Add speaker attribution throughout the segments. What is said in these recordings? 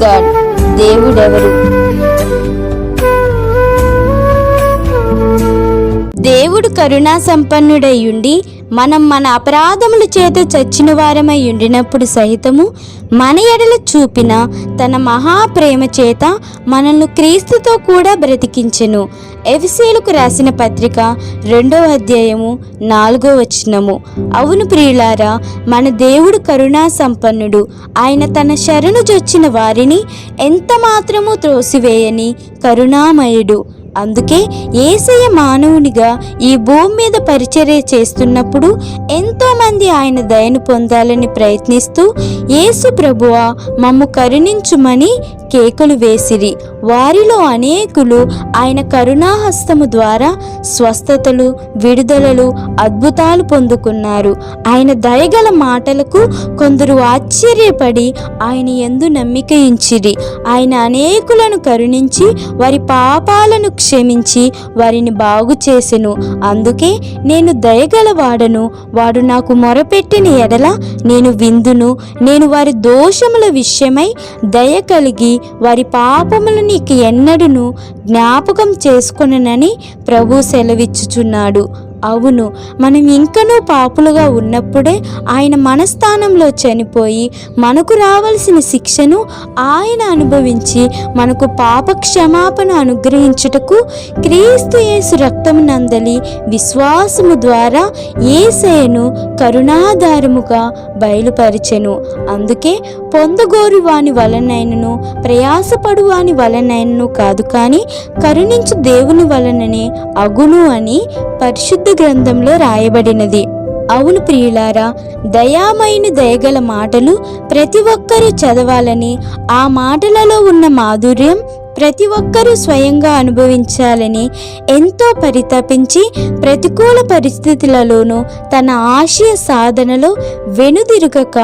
Speaker 1: God. దేవుడెవరు? దేవుడు కరుణా సంపన్నుడయ్యుండి మనం మన అపరాధముల చేత చచ్చిన వారమై ఉండినప్పుడు సహితము మన ఎడల చూపిన తన మహాప్రేమ చేత మనల్ని క్రీస్తుతో కూడా బ్రతికించెను. ఎఫెసీయులకు రాసిన పత్రిక 2వ అధ్యాయము 4వ వచనము. అవును ప్రియులారా, మన దేవుడు కరుణా సంపన్నుడు. ఆయన తన శరణు జొచ్చిన వారిని ఎంత మాత్రము త్రోసివేయని కరుణామయుడు. అందుకే యేసయ్య మానవునిగా ఈ భూమి మీద పరిచర్య చేస్తున్నప్పుడు ఎంతోమంది ఆయన దయను పొందాలని ప్రయత్నిస్తూ యేసు ప్రభువా మమ్ము కరుణించుమని కేకలు వేసిరి. వారిలో అనేకులు ఆయన కరుణాహస్తము ద్వారా స్వస్థతలు, విడుదలలు, అద్భుతాలు పొందుకున్నారు. ఆయన దయగల మాటలకు కొందరు ఆశ్చర్యపడి ఆయన యందు నమ్మిక ఉంచిరి. ఆయన అనేకులను కరుణించి వారి పాపాలను క్షమించి వారిని బాగు చేసెను. అందుకే నేను దయగల వాడను, వాడు నాకు మొరపెట్టిన ఎడల నేను విందును. నేను వారి దోషముల విషయమై దయ కలిగి వారి పాపములను ఇక ఎన్నడూను జ్ఞాపకం చేసుకొననని ప్రభు సెలవిచ్చుచున్నాడు. అవును, మనం ఇంకనూ పాపులుగా ఉన్నప్పుడే ఆయన మన స్థానంలో చనిపోయి మనకు రావాల్సిన శిక్షను ఆయన అనుభవించి మనకు పాప క్షమాపణ అనుగ్రహించుటకు క్రీస్తు యేసు రక్తమునందలి విశ్వాసము ద్వారా యేసయ్యను కరుణాధారముగా బయలుపరిచెను. అందుకే పొందగోరు వాని వలనైనను ప్రయాసపడు వాని వలనైనను కాదు, కానీ కరుణించు దేవుని వలననే అగును అని పరిశుద్ధ గ్రంథంలో రాయబడినది. అవును ప్రియులారా, దయామయుని దయగల మాటలు ప్రతి ఒక్కరూ చదవాలని, ఆ మాటలలో ఉన్న మాధుర్యం ప్రతి ఒక్కరూ స్వయంగా అనుభవించాలని ఎంతో పరితపించి ప్రతికూల పరిస్థితులలోనూ తన ఆశయ సాధనలో వెనుదిరుగక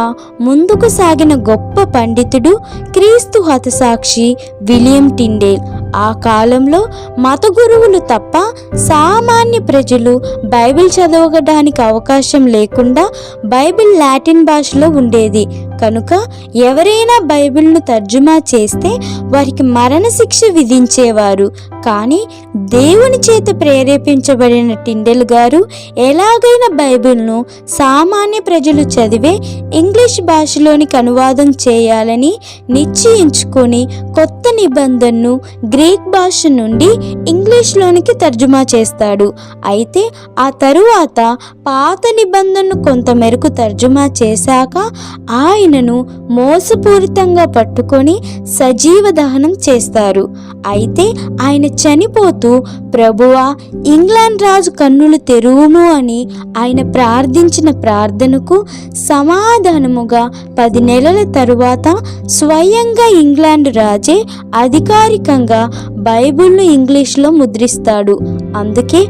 Speaker 1: ముందుకు సాగిన గొప్ప పండితుడు క్రీస్తు హతసాక్షి విలియం టిండేల్. ఆ కాలంలో మత గురువులు తప్ప సామాన్య ప్రజలు బైబిల్ చదవడానికి అవకాశం లేకుండా బైబిల్ లాటిన్ భాషలో ఉండేది కనుక ఎవరైనా బైబిల్ను తర్జుమా చేస్తే వారికి మరణ శిక్ష విధించేవారు. కానీ దేవుని చేత ప్రేరేపించబడిన టిండెల్ గారు ఎలాగైనా బైబిల్ను సామాన్య ప్రజలు చదివే ఇంగ్లీష్ భాషలోనికి అనువాదం చేయాలని నిశ్చయించుకొని కొత్త నిబంధనను గ్రీక్ భాష నుండి ఇంగ్లీష్లోనికి తర్జుమా చేస్తాడు. అయితే ఆ తరువాత పాత నిబంధనను కొంతమేరకు తర్జుమా చేశాక ఆయనను మోసపూరితంగా పట్టుకొని సజీవ దహనం చేస్తారు. అయితే ఆయన చనిపోతూ ప్రభువా ఇంగ్లాండ్ రాజు కన్నులు తెరువుము అని ఆయన ప్రార్థించిన ప్రార్థనకు సమాధానముగా 10 నెలల తరువాత స్వయంగా ఇంగ్లాండ్ రాజే అధికారికంగా బైబిల్ను ఇంగ్లీష్లో ముద్రిస్తాడు. అందుకే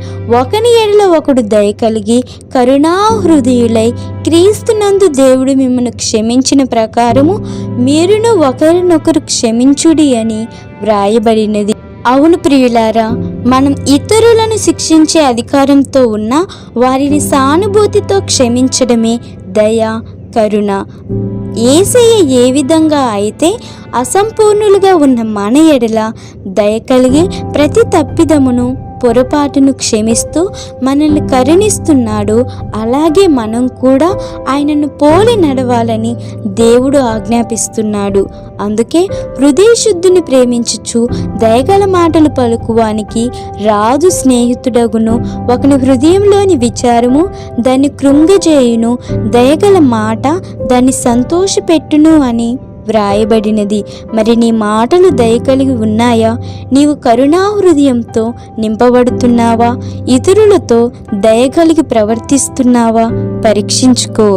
Speaker 1: ఒకని ఎడల ఒకడు దయ కలిగి కరుణాహృదయులై క్రీస్తునందు దేవుడు మిమ్మల్ని క్షమించిన ప్రకారము మీరును ఒకరినొకరు క్షమించుడి అని వ్రాయబడినది. అవును ప్రియులారా, మనం ఇతరులను శిక్షించే అధికారంతో ఉన్న వారిని సానుభూతితో క్షమించడమే దయ, కరుణ. యేసయ్య ఏ విధంగా అయితే అసంపూర్ణులుగా ఉన్న మన ఎడల దయ కలిగి ప్రతి తప్పిదమును పొరపాటును క్షమిస్తూ మనల్ని కరుణిస్తున్నాడు, అలాగే మనం కూడా ఆయనను పోలి నడవాలని దేవుడు ఆజ్ఞాపిస్తున్నాడు. అందుకే హృదయ శుద్ధిని ప్రేమించుచు దయగల మాటలు పలుకువానికి రాజు స్నేహితుడగును, ఒకని హృదయంలోని విచారము దాన్ని కృంగజేయును, దయగల మాట దాన్ని సంతోషపెట్టును అని వ్రాయబడినది. మరి నీ మాటలు దయ కలిగి ఉన్నాయా? నీవు కరుణా హృదయంతో నింపబడుతున్నావా? ఇతరులతో దయ కలిగి ప్రవర్తిస్తున్నావా? పరీక్షించుకో.